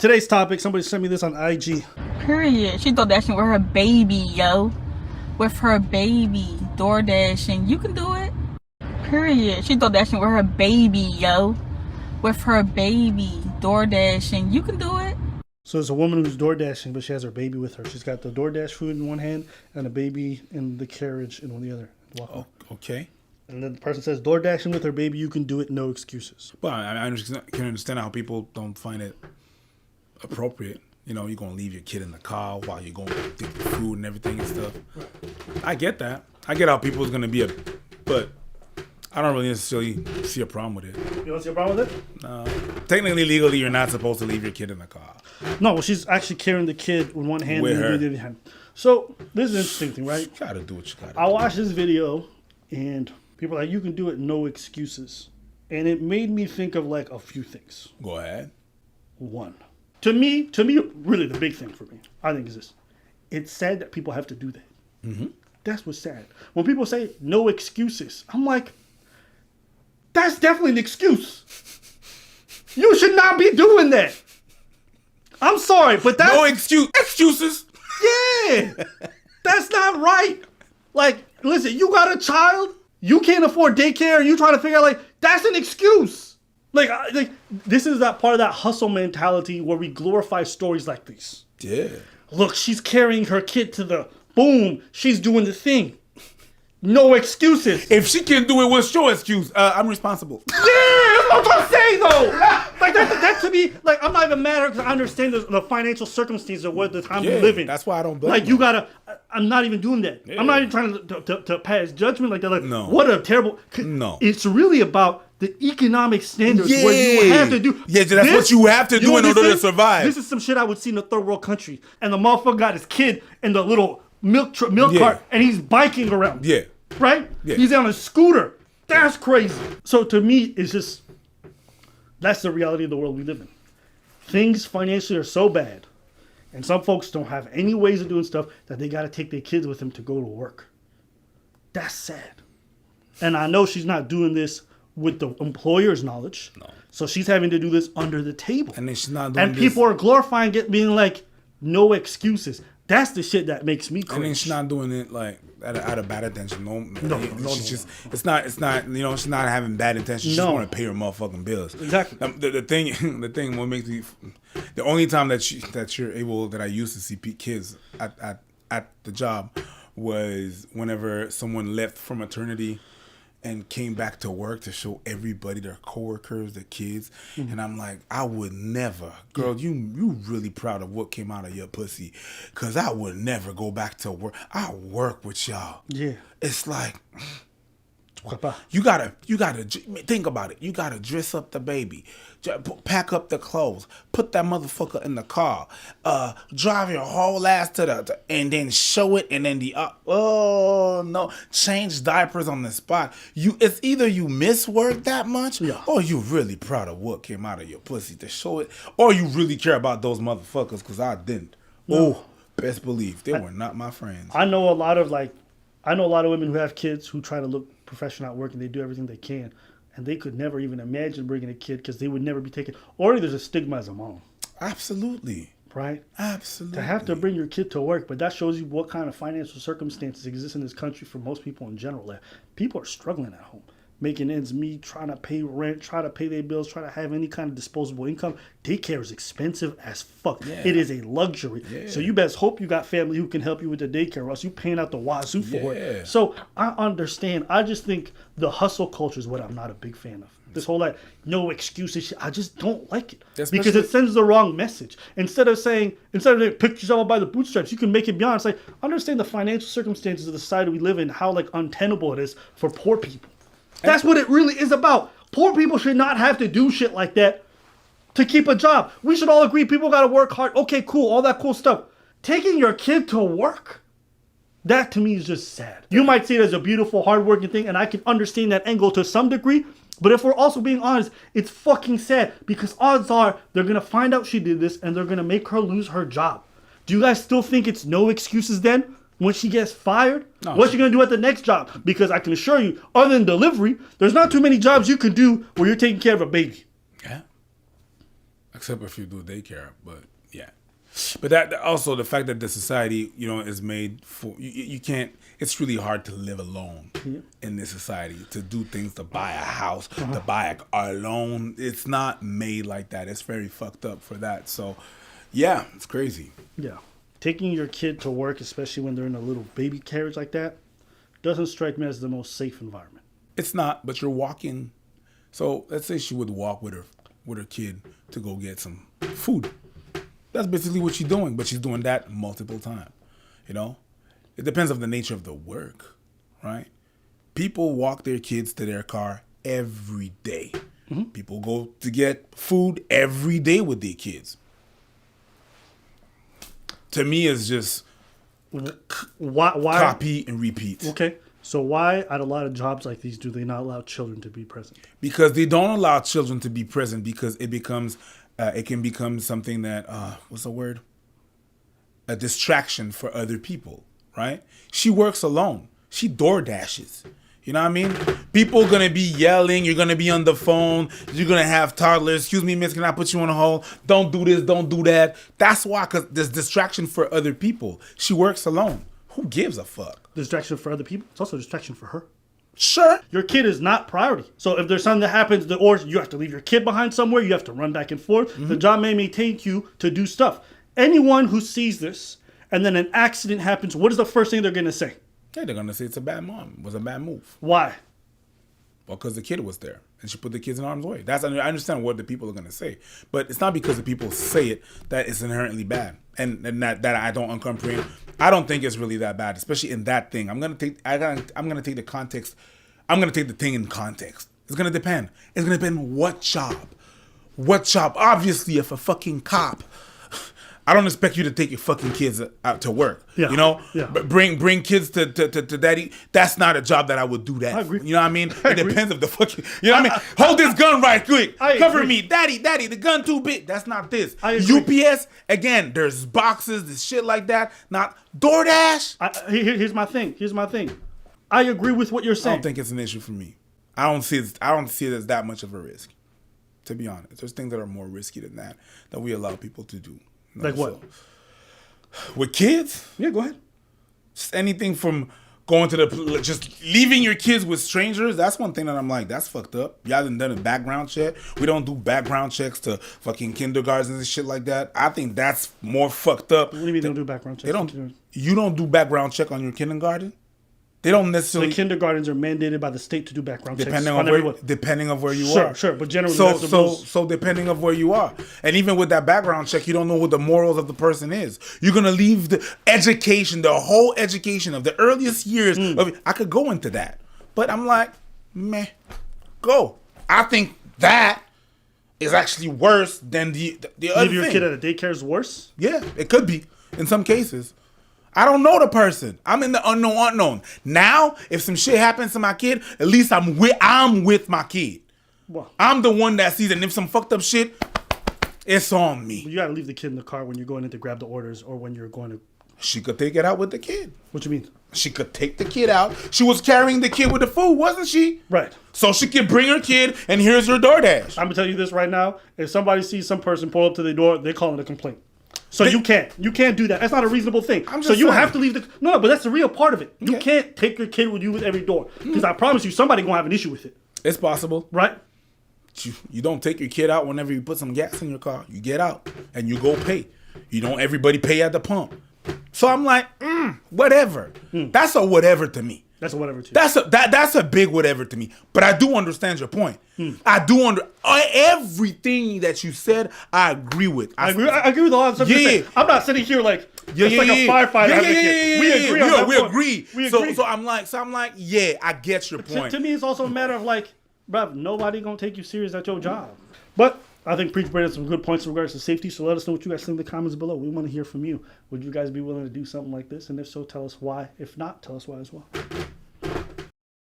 Today's topic, somebody sent me this on IG. Period. She thought that shit with her baby, yo. With her baby. DoorDashing. You can do it. Period. She thought that shit with her baby, yo. With her baby. DoorDashing. You can do it. So it's a woman who's door dashing, but she has her baby with her. She's got the DoorDash food in one hand and a baby in the carriage in the other. Oh, okay. And then the person says, door dashing with her baby, you can do it, no excuses. Well, I can understand how people don't find it appropriate. You know, you're going to leave your kid in the car while you're going to get the food and everything and stuff. I get that. I get how people's going to be but I don't really necessarily see a problem with it. You don't see a problem with it? Technically, legally, you're not supposed to leave your kid in the car. No, well, she's actually carrying the kid with one hand With and her. the other hand. So this is an interesting thing, right? You got to do what you got to do. I watched this video and people are like, you can do it, no excuses. And it made me think of like a few things. Go ahead. One. To me, really the big thing for me, I think is this. It's sad that people have to do that. Mm-hmm. That's what's sad. When people say no excuses, I'm like, that's definitely an excuse. You should not be doing that. I'm sorry, but that's... No excuses. Yeah. That's not right. Like, listen, you got a child, you can't afford daycare, and you trying to figure out, like, that's an excuse. Like this is that part of that hustle mentality where we glorify stories like these. Yeah. Look, she's carrying her kid to the boom. She's doing the thing. No excuses. If she can do it, what's your excuse? I'm responsible. Yeah, that's what I'm saying though. Like that to me, like I'm not even mad because I understand the financial circumstances of what the time we live in. That's why I don't blame Like her. you gotta. I'm not even doing that. Yeah. I'm not even trying to pass judgment like that. Like No. what a terrible. No. It's really about the economic standards where you have to do. Yeah, that's what you have to do in order to survive. This is some shit I would see in a third world country, and the motherfucker got his kid in the little milk cart, and he's biking around. Yeah. Right? Yeah. He's on a scooter. That's crazy. So to me, it's just, that's the reality of the world we live in. Things financially are so bad, and some folks don't have any ways of doing stuff that they got to take their kids with them to go to work. That's sad. And I know she's not doing this with the employer's knowledge. No. So she's having to do this under the table. And then she's not doing And people are glorifying it, being like, no excuses. That's the shit that makes me cringe. And then she's not doing it like out of bad intention. It's not. You know, she's not having bad intentions. She just want to pay her motherfucking bills. Exactly. The thing. What makes me, the only time that I used to see kids at the job was whenever someone left from maternity and came back to work to show everybody, their coworkers, their kids. Mm-hmm. And I'm like, I would never, girl, you really proud of what came out of your pussy. Because I would never go back to work. I work with y'all. Yeah. It's like, you gotta think about it. You gotta dress up the baby, pack up the clothes, put that motherfucker in the car, drive your whole ass to and then show it, and then change diapers on the spot. It's either you miss work that much, or you really proud of what came out of your pussy to show it, or you really care about those motherfuckers. Because I didn't. Oh, best believe they were not my friends. I know a lot of women who have kids who try to look professional at work, and they do everything they can, and they could never even imagine bringing a kid because they would never be taken. Already there's a stigma as a mom. Absolutely. Right? Absolutely. To have to bring your kid to work, but that shows you what kind of financial circumstances exist in this country for most people in general. Like, people are struggling at home, making ends meet, trying to pay rent, trying to pay their bills, trying to have any kind of disposable income. Daycare is expensive as fuck. Yeah. It is a luxury. Yeah. So you best hope you got family who can help you with the daycare, or else you paying out the wazoo for it. So I understand. I just think the hustle culture is what I'm not a big fan of. This whole like no excuses shit, I just don't like it. Because it sends the wrong message. Instead of pick yourself up by the bootstraps, you can make it beyond. It's like, understand the financial circumstances of the society we live in, how like untenable it is for poor people. That's what it really is about. Poor people should not have to do shit like that to keep a job. We should all agree people got to work hard. Okay, cool. All that cool stuff. Taking your kid to work, that to me is just sad. You might see it as a beautiful, hardworking thing, and I can understand that angle to some degree. But if we're also being honest, it's fucking sad because odds are they're going to find out she did this and they're going to make her lose her job. Do you guys still think it's no excuses then? When she gets fired, what's she going to do at the next job? Because I can assure you, other than delivery, there's not too many jobs you can do where you're taking care of a baby. Yeah. except if you do daycare. But yeah, but that also the fact that the society, you know, is made for you can't. It's really hard to live alone in this society. To do things, to buy a house, to buy a loan. It's not made like that. It's very fucked up for that. So, yeah, it's crazy. Yeah. Taking your kid to work, especially when they're in a little baby carriage like that, doesn't strike me as the most safe environment. It's not, but you're walking. So let's say she would walk with her kid to go get some food. That's basically what she's doing, but she's doing that multiple times. You know, it depends on the nature of the work, right? People walk their kids to their car every day. Mm-hmm. People go to get food every day with their kids. To me, it's just why copy and repeat. Okay, so why at a lot of jobs like these do they not allow children to be present? Because they don't allow children to be present because it becomes, it can become something that, what's the word? A distraction for other people, right? She works alone. She door dashes. You know what I mean? People gonna be yelling. You're gonna be on the phone. You're gonna have toddlers. Excuse me, miss, can I put you on a hold? Don't do this. Don't do that. That's why, because there's distraction for other people. She works alone. Who gives a fuck? Distraction for other people. It's also a distraction for her. Sure. Your kid is not priority. So if there's something that happens, or you have to leave your kid behind somewhere, you have to run back and forth. Mm-hmm. The job may take you to do stuff. Anyone who sees this and then an accident happens, what is the first thing they're gonna say? Yeah, they're gonna say it's a bad mom. It was a bad move. Why? Well, because the kid was there and she put the kids in harm's way. I understand what the people are gonna say, but it's not because the people say it that it's inherently bad, and that I don't comprehend. I don't think it's really that bad, especially in that thing. I'm gonna take the context. I'm gonna take the thing in context. It's gonna depend. It's gonna depend what job. What job? Obviously, if a fucking cop. I don't expect you to take your fucking kids out to work. Yeah. You know? Yeah. But bring kids to daddy. That's not a job that I would do that. I agree. For. You know what I mean? It depends if the fucking, you know what I mean? Hold this gun right quick. Cover me. Daddy, the gun too big. That's not this. UPS, again, there's boxes, there's shit like that. Not DoorDash. Here's my thing. I agree with what you're saying. I don't think it's an issue for me. I don't see it as that much of a risk. To be honest. There's things that are more risky than that we allow people to do. Like what? So, with kids? Yeah, go ahead. Just anything from going to just leaving your kids with strangers. That's one thing that I'm like, that's fucked up. Y'all done a background check. We don't do background checks to fucking kindergartens and shit like that. I think that's more fucked up. What do you mean they don't do background checks? You don't do background check on your kindergarten? They don't necessarily. The kindergartens are mandated by the state to do background checks depending on where you are. Sure, but generally so depending on where you are, and even with that background check, you don't know what the morals of the person is. You're gonna leave the education, the whole education of the earliest years. I could go into that, but I'm like, meh, go. I think that is actually worse than the other Leave your thing. kid at a daycare is worse? Yeah, it could be in some cases. I don't know the person. I'm in the unknown. Now, if some shit happens to my kid, at least I'm with my kid. Well, I'm the one that sees it. And if some fucked up shit, it's on me. You gotta leave the kid in the car when you're going in to grab the orders or when you're going to. She could take it out with the kid. What you mean? She could take the kid out. She was carrying the kid with the food, wasn't she? Right. So she could bring her kid, and here's her DoorDash. I'm gonna tell you this right now. If somebody sees some person pull up to the door, they're calling a complaint. So you can't do that. That's not a reasonable thing. So you have to leave the no, but that's the real part of it. You can't take your kid with you with every door because I promise you, somebody gonna have an issue with it. It's possible, right? You don't take your kid out whenever you put some gas in your car. You get out and you go pay. You don't everybody pay at the pump. So I'm like, whatever. That's a whatever to me. That's a whatever too. That's a big whatever to me. But I do understand your point. I do everything that you said. I agree with. I agree with a lot of stuff. Yeah. I'm not sitting here like it's like a firefighter. We agree. So I'm like, yeah, I get your point. To me, it's also a matter of like, bruv, nobody gonna take you serious at your job. But I think Preach brought some good points in regards to safety. So let us know what you guys think in the comments below. We want to hear from you. Would you guys be willing to do something like this? And if so, tell us why. If not, tell us why as well.